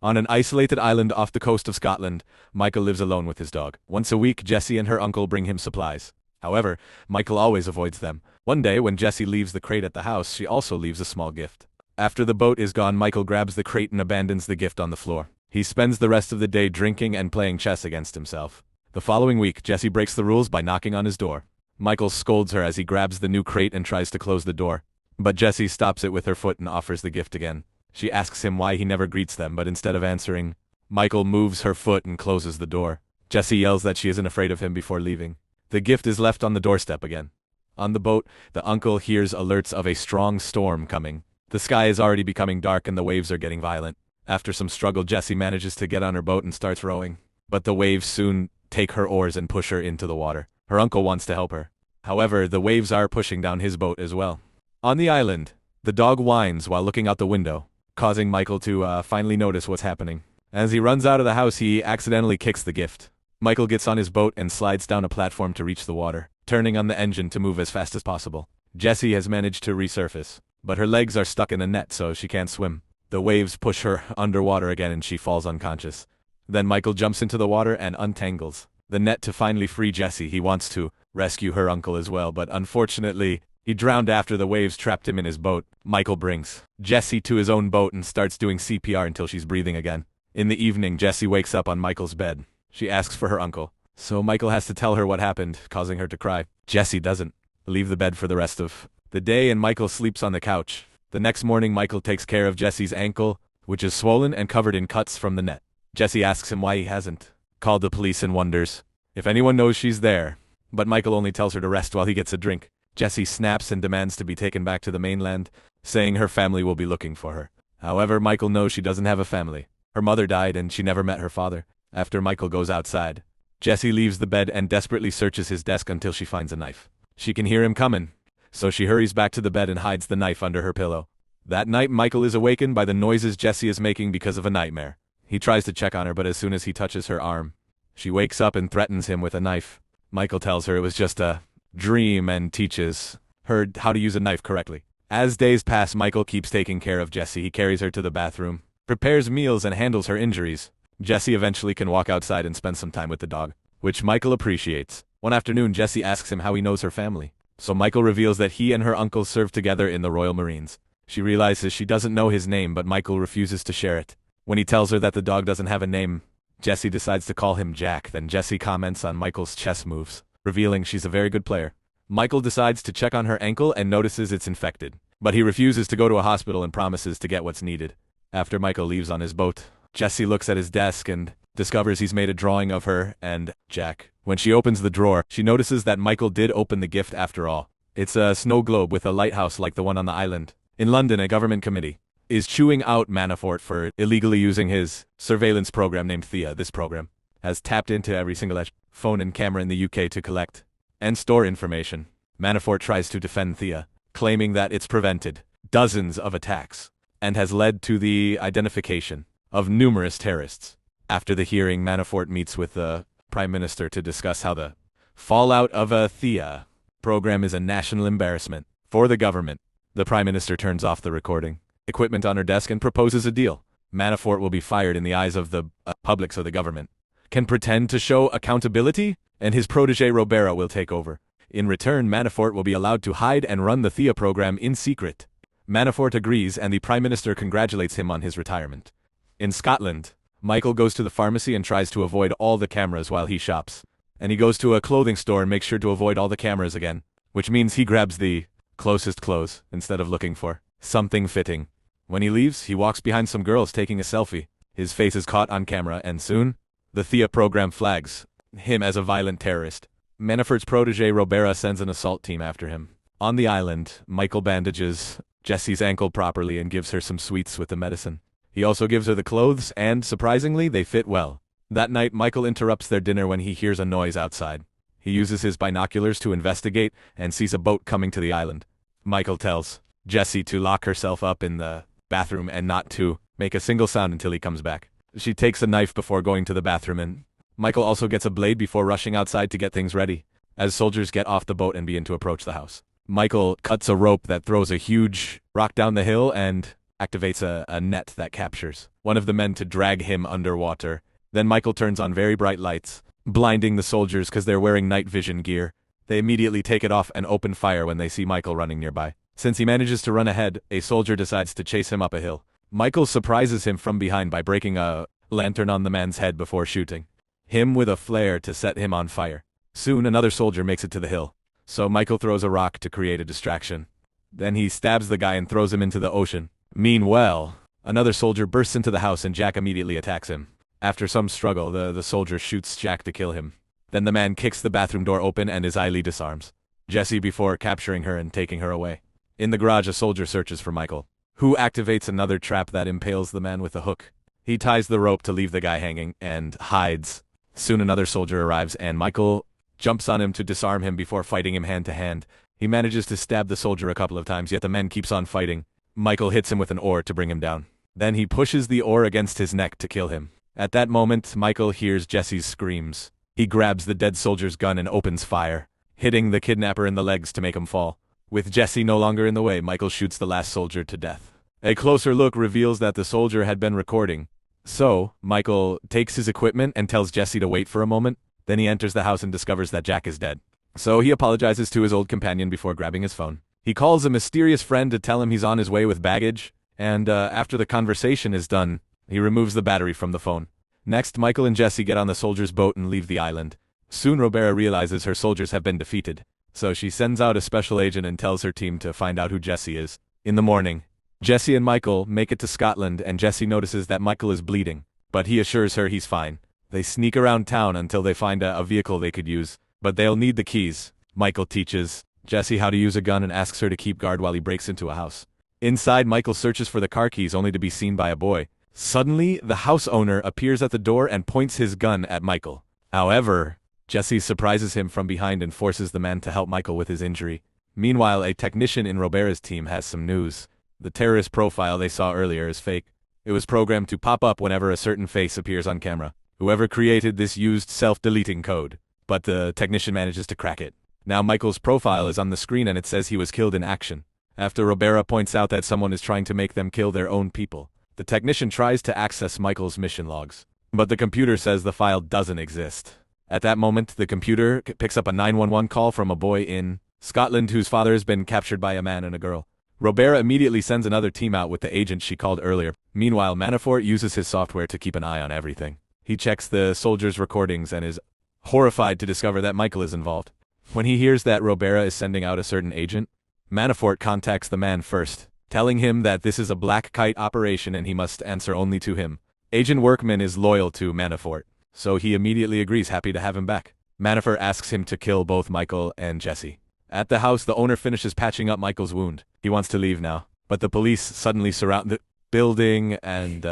On an isolated island off the coast of Scotland, Michael lives alone with his dog. Once a week, Jessie and her uncle bring him supplies. However, Michael always avoids them. One day, when Jessie leaves the crate at the house, she also leaves a small gift. After the boat is gone, Michael grabs the crate and abandons the gift on the floor. He spends the rest of the day drinking and playing chess against himself. The following week, Jessie breaks the rules by knocking on his door. Michael scolds her as he grabs the new crate and tries to close the door. But Jessie stops it with her foot and offers the gift again. She asks him why he never greets them, but instead of answering, Michael moves her foot and closes the door. Jessie yells that she isn't afraid of him before leaving. The gift is left on the doorstep again. On the boat, the uncle hears alerts of a strong storm coming. The sky is already becoming dark and the waves are getting violent. After some struggle, Jessie manages to get on her boat and starts rowing. But the waves soon take her oars and push her into the water. Her uncle wants to help her. However, the waves are pushing down his boat as well. On the island, the dog whines while looking out the window, causing Michael to finally notice what's happening. As he runs out of the house, he accidentally kicks the gift. Michael gets on his boat and slides down a platform to reach the water, turning on the engine to move as fast as possible. Jessie has managed to resurface, but her legs are stuck in a net so she can't swim. The waves push her underwater again and she falls unconscious. Then Michael jumps into the water and untangles the net to finally free Jessie. He wants to rescue her uncle as well, but unfortunately, he drowned after the waves trapped him in his boat. Michael brings Jessie to his own boat and starts doing CPR until she's breathing again. In the evening, Jessie wakes up on Michael's bed. She asks for her uncle, so Michael has to tell her what happened, causing her to cry. Jessie doesn't leave the bed for the rest of the day and Michael sleeps on the couch. The next morning, Michael takes care of Jessie's ankle, which is swollen and covered in cuts from the net. Jessie asks him why he hasn't called the police and wonders if anyone knows she's there, but Michael only tells her to rest while he gets a drink. Jessie snaps and demands to be taken back to the mainland, saying her family will be looking for her. However, Michael knows she doesn't have a family. Her mother died and she never met her father. After Michael goes outside, Jessie leaves the bed and desperately searches his desk until she finds a knife. She can hear him coming, so she hurries back to the bed and hides the knife under her pillow. That night, Michael is awakened by the noises Jessie is making because of a nightmare. He tries to check on her, but as soon as he touches her arm, she wakes up and threatens him with a knife. Michael tells her it was just a dream and teaches her how to use a knife correctly. As days pass, Michael keeps taking care of Jessie. He carries her to the bathroom, prepares meals, and handles her injuries. Jessie eventually can walk outside and spend some time with the dog, which Michael appreciates. One afternoon, Jessie asks him how he knows her family. So Michael reveals that he and her uncle served together in the Royal Marines. She realizes she doesn't know his name, but Michael refuses to share it. When he tells her that the dog doesn't have a name, Jessie decides to call him Jack. Then Jessie comments on Michael's chess moves, revealing she's a very good player. Michael decides to check on her ankle and notices it's infected, but he refuses to go to a hospital and promises to get what's needed. After Michael leaves on his boat, Jessie looks at his desk and discovers he's made a drawing of her and Jack. When she opens the drawer, she notices that Michael did open the gift after all. It's a snow globe with a lighthouse like the one on the island. In London, a government committee is chewing out Manafort for illegally using his surveillance program named Thea. This program has tapped into every single phone and camera in the UK to collect and store information. Manafort tries to defend Thea, claiming that it's prevented dozens of attacks and has led to the identification of numerous terrorists. After the hearing, Manafort meets with the Prime Minister to discuss how the fallout of a Thea program is a national embarrassment for the government. The Prime Minister turns off the recording equipment on her desk and proposes a deal. Manafort will be fired in the eyes of the public so the government can pretend to show accountability, and his protege Robera will take over. In return, Manafort will be allowed to hide and run the Thea program in secret. Manafort agrees and the Prime Minister congratulates him on his retirement. In Scotland, Michael goes to the pharmacy and tries to avoid all the cameras while he shops. And he goes to a clothing store and makes sure to avoid all the cameras again, which means he grabs the closest clothes instead of looking for something fitting. When he leaves, he walks behind some girls taking a selfie. His face is caught on camera and soon, the Thea program flags him as a violent terrorist. Manafort's protege Robera sends an assault team after him. On the island, Michael bandages Jessie's ankle properly and gives her some sweets with the medicine. He also gives her the clothes and, surprisingly, they fit well. That night, Michael interrupts their dinner when he hears a noise outside. He uses his binoculars to investigate and sees a boat coming to the island. Michael tells Jessie to lock herself up in the bathroom and not to make a single sound until he comes back. She takes a knife before going to the bathroom and Michael also gets a blade before rushing outside to get things ready. As soldiers get off the boat and begin to approach the house, Michael cuts a rope that throws a huge rock down the hill and activates a net that captures one of the men to drag him underwater. Then Michael turns on very bright lights, blinding the soldiers because they're wearing night vision gear. They immediately take it off and open fire when they see Michael running nearby. Since he manages to run ahead, a soldier decides to chase him up a hill. Michael surprises him from behind by breaking a lantern on the man's head before shooting him with a flare to set him on fire. Soon another soldier makes it to the hill, so Michael throws a rock to create a distraction. Then he stabs the guy and throws him into the ocean. Meanwhile, another soldier bursts into the house and Jack immediately attacks him. After some struggle, the soldier shoots Jack to kill him. Then the man kicks the bathroom door open and Izayli disarms Jessie before capturing her and taking her away. In the garage, a soldier searches for Michael, who activates another trap that impales the man with a hook. He ties the rope to leave the guy hanging and hides. Soon another soldier arrives and Michael jumps on him to disarm him before fighting him hand to hand. He manages to stab the soldier a couple of times, yet the man keeps on fighting. Michael hits him with an oar to bring him down. Then he pushes the oar against his neck to kill him. At that moment, Michael hears Jesse's screams. He grabs the dead soldier's gun and opens fire, hitting the kidnapper in the legs to make him fall. With Jesse no longer in the way, Michael shoots the last soldier to death. A closer look reveals that the soldier had been recording. So, Michael takes his equipment and tells Jesse to wait for a moment. Then he enters the house and discovers that Jack is dead. So he apologizes to his old companion before grabbing his phone. He calls a mysterious friend to tell him he's on his way with baggage, and after the conversation is done, he removes the battery from the phone. Next, Michael and Jesse get on the soldier's boat and leave the island. Soon Robera realizes her soldiers have been defeated, so she sends out a special agent and tells her team to find out who Jesse is. In the morning, Jesse and Michael make it to Scotland and Jesse notices that Michael is bleeding, but he assures her he's fine. They sneak around town until they find a vehicle they could use, but they'll need the keys. Michael teaches Jesse how to use a gun and asks her to keep guard while he breaks into a house. Inside, Michael searches for the car keys only to be seen by a boy. Suddenly, the house owner appears at the door and points his gun at Michael. However, Jesse surprises him from behind and forces the man to help Michael with his injury. Meanwhile, a technician in Robera's team has some news. The terrorist profile they saw earlier is fake. It was programmed to pop up whenever a certain face appears on camera. Whoever created this used self-deleting code, but the technician manages to crack it. Now Michael's profile is on the screen and it says he was killed in action. After Robera points out that someone is trying to make them kill their own people, the technician tries to access Michael's mission logs, but the computer says the file doesn't exist. At that moment, the computer picks up a 911 call from a boy in Scotland whose father has been captured by a man and a girl. Robera immediately sends another team out with the agent she called earlier. Meanwhile, Manafort uses his software to keep an eye on everything. He checks the soldiers' recordings and is horrified to discover that Michael is involved. When he hears that Robera is sending out a certain agent, Manafort contacts the man first, telling him that this is a black kite operation and he must answer only to him. Agent Workman is loyal to Manafort, so he immediately agrees, happy to have him back. Manafort asks him to kill both Michael and Jesse. At the house, the owner finishes patching up Michael's wound. He wants to leave now, but the police suddenly surround the building and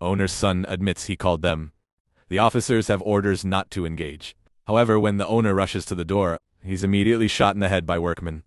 owner's son admits he called them. The officers have orders not to engage. However, when the owner rushes to the door, he's immediately shot in the head by Workman.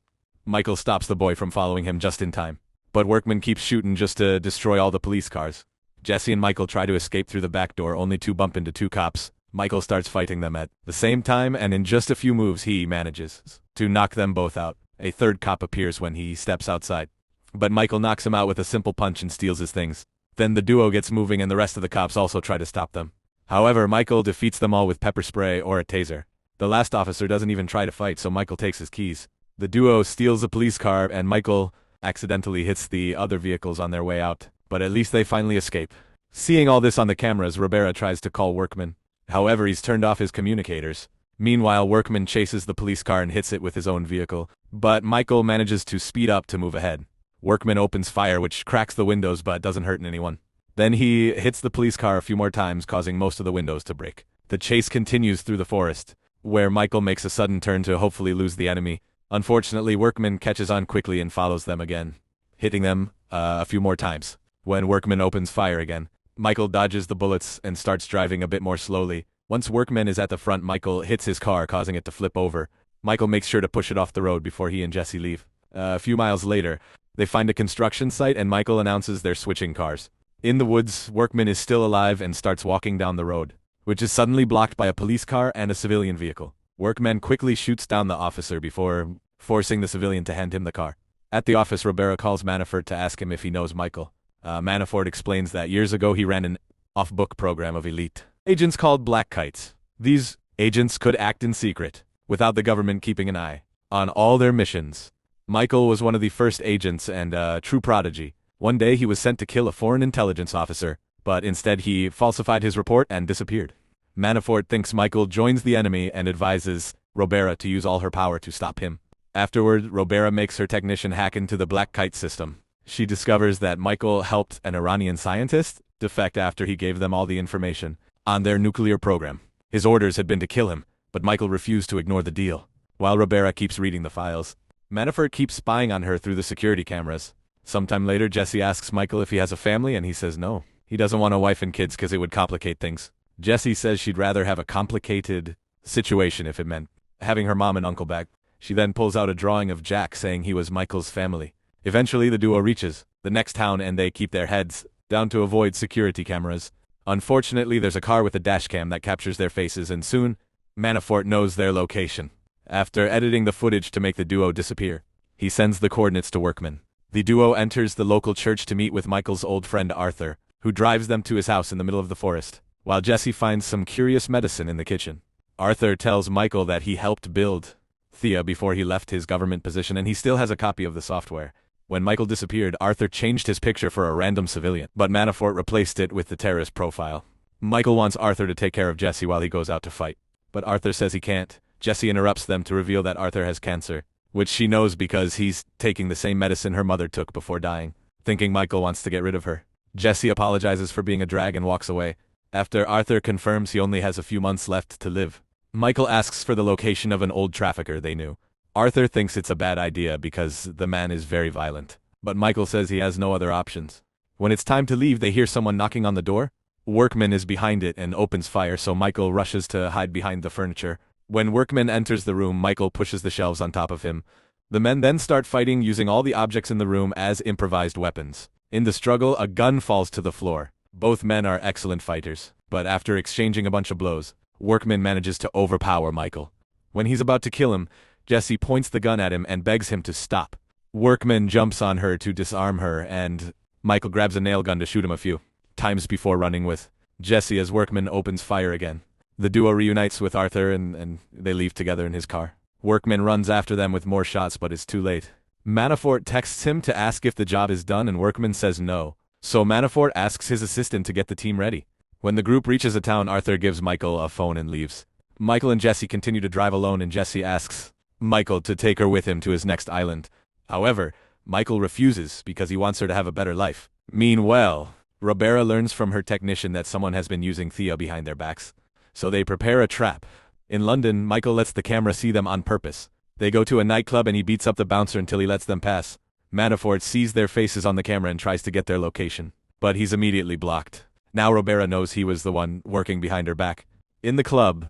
Michael stops the boy from following him just in time, but Workman keeps shooting just to destroy all the police cars. Jesse and Michael try to escape through the back door only to bump into two cops. Michael starts fighting them at the same time, and in just a few moves he manages to knock them both out. A third cop appears when he steps outside, but Michael knocks him out with a simple punch and steals his things. Then the duo gets moving and the rest of the cops also try to stop them. However, Michael defeats them all with pepper spray or a taser. The last officer doesn't even try to fight, so Michael takes his keys. The duo steals a police car and Michael accidentally hits the other vehicles on their way out, but at least they finally escape. Seeing all this on the cameras, Robera tries to call Workman. However, he's turned off his communicators. Meanwhile, Workman chases the police car and hits it with his own vehicle, but Michael manages to speed up to move ahead. Workman opens fire, which cracks the windows but doesn't hurt anyone. Then he hits the police car a few more times, causing most of the windows to break. The chase continues through the forest, where Michael makes a sudden turn to hopefully lose the enemy. Unfortunately, Workman catches on quickly and follows them again, hitting them a few more times. When Workman opens fire again, Michael dodges the bullets and starts driving a bit more slowly. Once Workman is at the front, Michael hits his car, causing it to flip over. Michael makes sure to push it off the road before he and Jesse leave. A few miles later, they find a construction site and Michael announces they're switching cars. In the woods, Workman is still alive and starts walking down the road, which is suddenly blocked by a police car and a civilian vehicle. Workman quickly shoots down the officer before forcing the civilian to hand him the car. At the office, Robera calls Manafort to ask him if he knows Michael. Manafort explains that years ago he ran an off-book program of elite agents called Black Kites. These agents could act in secret, without the government keeping an eye on all their missions. Michael was one of the first agents and a true prodigy. One day he was sent to kill a foreign intelligence officer, but instead he falsified his report and disappeared. Manafort thinks Michael joins the enemy and advises Robera to use all her power to stop him. Afterward, Robera makes her technician hack into the Black Kite system. She discovers that Michael helped an Iranian scientist defect after he gave them all the information on their nuclear program. His orders had been to kill him, but Michael refused to ignore the deal. While Robera keeps reading the files, Manafort keeps spying on her through the security cameras. Sometime later, Jesse asks Michael if he has a family, and he says no. He doesn't want a wife and kids because it would complicate things. Jesse says she'd rather have a complicated situation if it meant having her mom and uncle back. She then pulls out a drawing of Jack saying he was Michael's family. Eventually, the duo reaches the next town and they keep their heads down to avoid security cameras. Unfortunately, there's a car with a dashcam that captures their faces, and soon, Manafort knows their location. After editing the footage to make the duo disappear, he sends the coordinates to Workman. The duo enters the local church to meet with Michael's old friend Arthur, who drives them to his house in the middle of the forest, while Jesse finds some curious medicine in the kitchen. Arthur tells Michael that he helped build Thea before he left his government position and he still has a copy of the software. When Michael disappeared, Arthur changed his picture for a random civilian, but Manafort replaced it with the terrorist profile. Michael wants Arthur to take care of Jesse while he goes out to fight, but Arthur says he can't. Jesse interrupts them to reveal that Arthur has cancer, which she knows because he's taking the same medicine her mother took before dying. Thinking Michael wants to get rid of her, Jesse apologizes for being a drag and walks away. After Arthur confirms he only has a few months left to live, Michael asks for the location of an old trafficker they knew. Arthur thinks it's a bad idea because the man is very violent, but Michael says he has no other options. When it's time to leave, they hear someone knocking on the door. Workman is behind it and opens fire, so Michael rushes to hide behind the furniture. When Workman enters the room, Michael pushes the shelves on top of him. The men then start fighting using all the objects in the room as improvised weapons. In the struggle, a gun falls to the floor. Both men are excellent fighters, but after exchanging a bunch of blows, Workman manages to overpower Michael. When he's about to kill him, Jesse points the gun at him and begs him to stop. Workman jumps on her to disarm her, and Michael grabs a nail gun to shoot him a few times before running with Jesse as Workman opens fire again. The duo reunites with Arthur and they leave together in his car. Workman runs after them with more shots, but it's too late. Manafort texts him to ask if the job is done, and Workman says no. So Manafort asks his assistant to get the team ready. When the group reaches a town, Arthur gives Michael a phone and leaves. Michael and Jesse continue to drive alone, and Jesse asks Michael to take her with him to his next island. However, Michael refuses because he wants her to have a better life. Meanwhile, Robera learns from her technician that someone has been using Thea behind their backs, so they prepare a trap. In London, Michael lets the camera see them on purpose. They go to a nightclub and he beats up the bouncer until he lets them pass. Manafort sees their faces on the camera and tries to get their location, but he's immediately blocked. Now Robera knows he was the one working behind her back. In the club,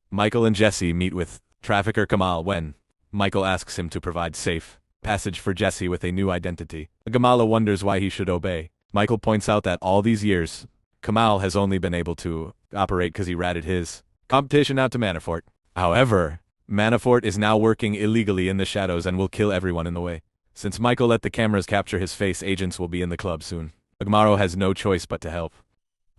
Michael and Jesse meet with trafficker Kamal when Michael asks him to provide safe passage for Jesse with a new identity. Gamala wonders why he should obey. Michael points out that all these years, Kamal has only been able to operate because he ratted his competition out to Manafort. However, Manafort is now working illegally in the shadows and will kill everyone in the way. Since Michael let the cameras capture his face, agents will be in the club soon. Agmaro has no choice but to help.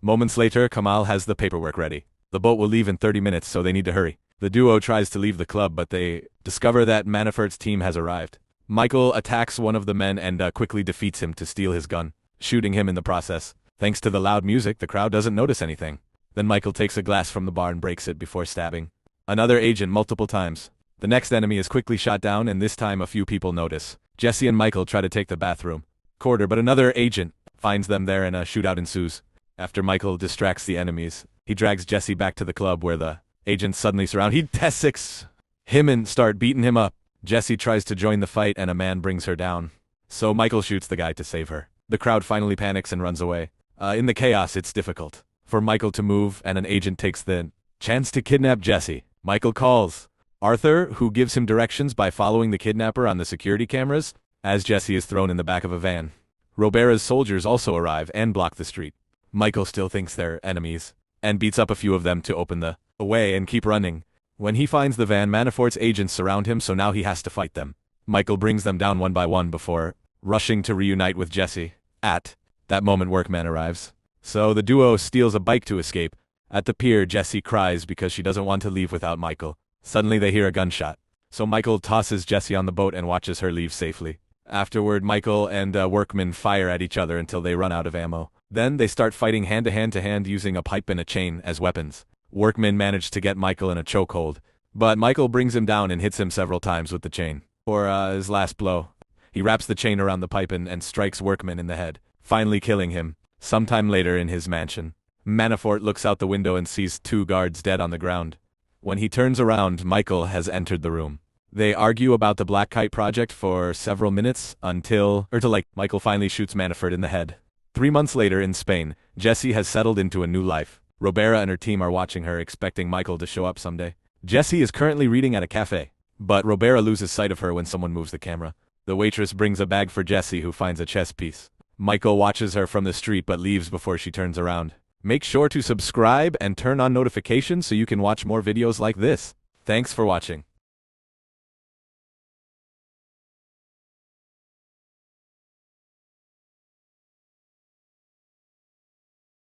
Moments later, Kamal has the paperwork ready. The boat will leave in 30 minutes, so they need to hurry. The duo tries to leave the club, but they discover that Manafort's team has arrived. Michael attacks one of the men and quickly defeats him to steal his gun, shooting him in the process. Thanks to the loud music, the crowd doesn't notice anything. Then Michael takes a glass from the bar and breaks it before stabbing another agent multiple times. The next enemy is quickly shot down, and this time a few people notice. Jesse and Michael try to take the bathroom corridor, but another agent finds them there and a shootout ensues. After Michael distracts the enemies, he drags Jesse back to the club where the agents suddenly surround him and start beating him up. Jesse tries to join the fight and a man brings her down, so Michael shoots the guy to save her. The crowd finally panics and runs away. In the chaos, it's difficult for Michael to move, and an agent takes the chance to kidnap Jesse. Michael calls Arthur, who gives him directions by following the kidnapper on the security cameras, as Jesse is thrown in the back of a van. Robera's soldiers also arrive and block the street. Michael still thinks they're enemies, and beats up a few of them to open the way and keep running. When he finds the van, Manafort's agents surround him, so now he has to fight them. Michael brings them down one by one before rushing to reunite with Jesse at That moment Workman arrives. So the duo steals a bike to escape. At the pier, Jessie cries because she doesn't want to leave without Michael. Suddenly they hear a gunshot. So Michael tosses Jessie on the boat and watches her leave safely. Afterward, Michael and Workman fire at each other until they run out of ammo. Then they start fighting hand-to-hand using a pipe and a chain as weapons. Workman managed to get Michael in a chokehold, but Michael brings him down and hits him several times with the chain. For his last blow, he wraps the chain around the pipe and strikes Workman in the head, finally killing him. Sometime later in his mansion, Manafort looks out the window and sees 2 guards dead on the ground. When he turns around, Michael has entered the room. They argue about the Black Kite project for several minutes until Michael finally shoots Manafort in the head. 3 months later in Spain, Jessie has settled into a new life. Robera and her team are watching her, expecting Michael to show up someday. Jessie is currently reading at a cafe, but Robera loses sight of her when someone moves the camera. The waitress brings a bag for Jessie, who finds a chess piece. Michael watches her from the street but leaves before she turns around. Make sure to subscribe and turn on notifications so you can watch more videos like this. Thanks for watching.